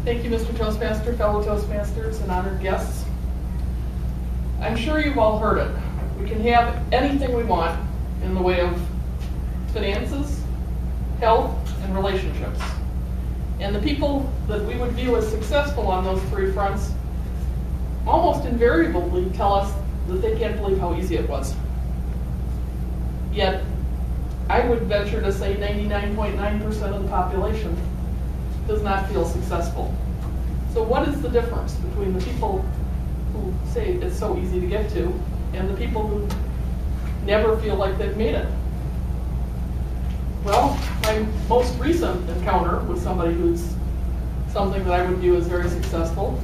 Thank you, Mr. Toastmaster, fellow Toastmasters, and honored guests. I'm sure you've all heard it. We can have anything we want in the way of finances, health, and relationships. And the people that we would view as successful on those three fronts almost invariably tell us that they can't believe how easy it was. Yet, I would venture to say 99.9% of the population does not feel successful. So what is the difference between the people who say it's so easy to get to and the people who never feel like they've made it? Well, my most recent encounter with somebody who's something that I would view as very successful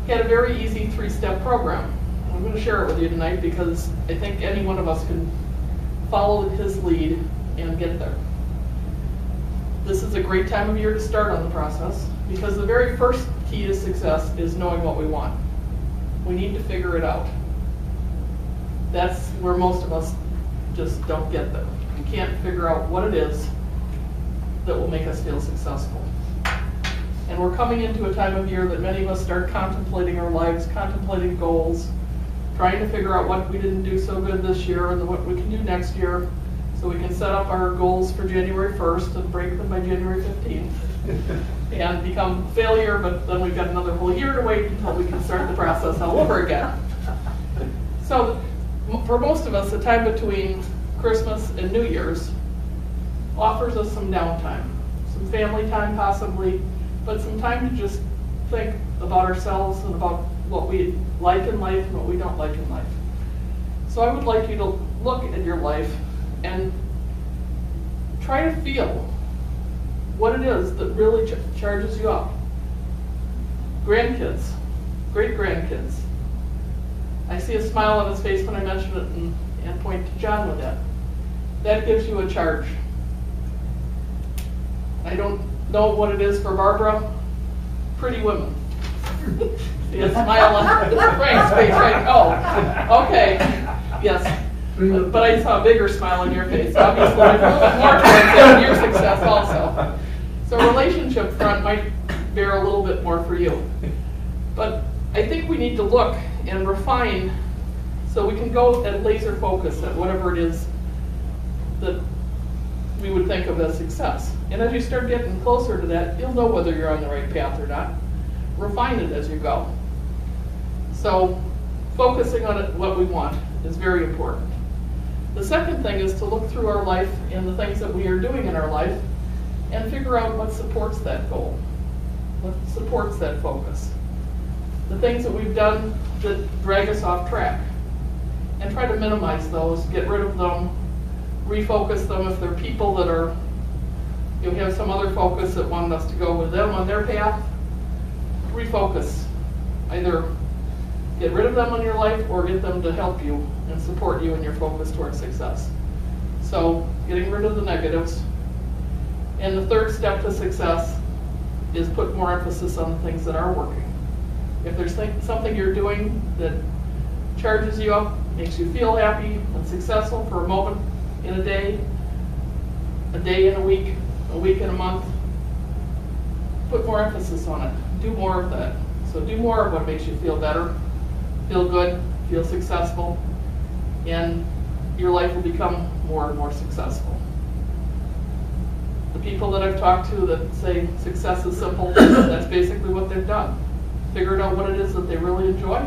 had a very easy 3-step program. I'm going to share it with you tonight because I think any one of us can follow his lead and get there. This is a great time of year to start on the process because the very first key to success is knowing what we want. We need to figure it out. That's where most of us just don't get there. We can't figure out what it is that will make us feel successful. And we're coming into a time of year that many of us start contemplating our lives, contemplating goals, trying to figure out what we didn't do so good this year and what we can do next year so we can set up our goals for January 1st and break them by January 15th and become failure, but then we've got another whole year to wait until we can start the process all over again. So for most of us, the time between Christmas and New Year's offers us some downtime, some family time possibly, but some time to just think about ourselves and about what we like in life and what we don't like in life. So I would like you to look at your life and try to feel what it is that really charges you up. Grandkids, great-grandkids. I see a smile on his face when I mention it and point to John with that. That gives you a charge. I don't know what it is for Barbara. Pretty women. See a smile on Frank's face, right? Oh, okay, yes. But I saw a bigger smile on your face. Obviously, a little bit more towards your success also. So relationship front might bear a little bit more for you. But I think we need to look and refine so we can go and laser focus at whatever it is that we would think of as success. And as you start getting closer to that, you'll know whether you're on the right path or not. Refine it as you go. So focusing on it, what we want is very important. The second thing is to look through our life and the things that we are doing in our life and figure out what supports that goal, what supports that focus. The things that we've done that drag us off track. And try to minimize those, get rid of them, refocus them if they're people that are, you have some other focus that want us to go with them on their path. Refocus. Either get rid of them in your life or get them to help you and support you in your focus towards success. So getting rid of the negatives. And the third step to success is put more emphasis on the things that are working. If there's something you're doing that charges you up, makes you feel happy and successful for a moment in a day in a week in a month, put more emphasis on it. Do more of that. So do more of what makes you feel better, feel good, feel successful, and your life will become more and more successful. The people that I've talked to that say success is simple, that's basically what they've done. Figured out what it is that they really enjoy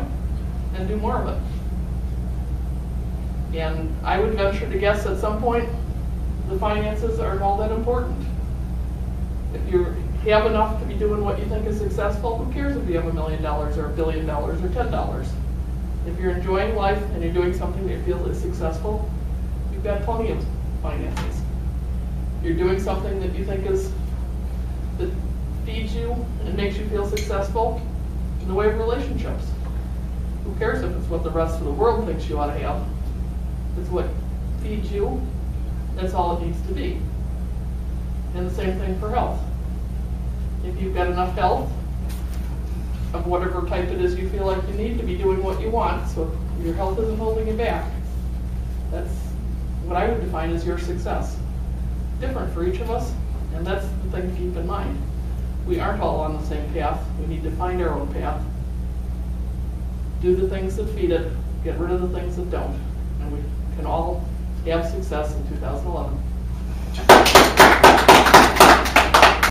and do more of it. And I would venture to guess at some point the finances aren't all that important. If you have enough to be doing what you think is successful, who cares if you have $1 million or $1 billion or $10? If you're enjoying life and you're doing something that you feel is successful, you've got plenty of finances. If you're doing something that you think that feeds you and makes you feel successful in the way of relationships. Who cares if it's what the rest of the world thinks you ought to have? It's what feeds you. That's all it needs to be. And the same thing for health. If you've got enough health of whatever type it is you feel like you need to be doing what you want, so your health isn't holding you back, that's what I would define as your success. Different for each of us, and that's the thing to keep in mind. we aren't all on the same path. We need to find our own path. Do the things that feed it, get rid of the things that don't, and we can all have success in 2011.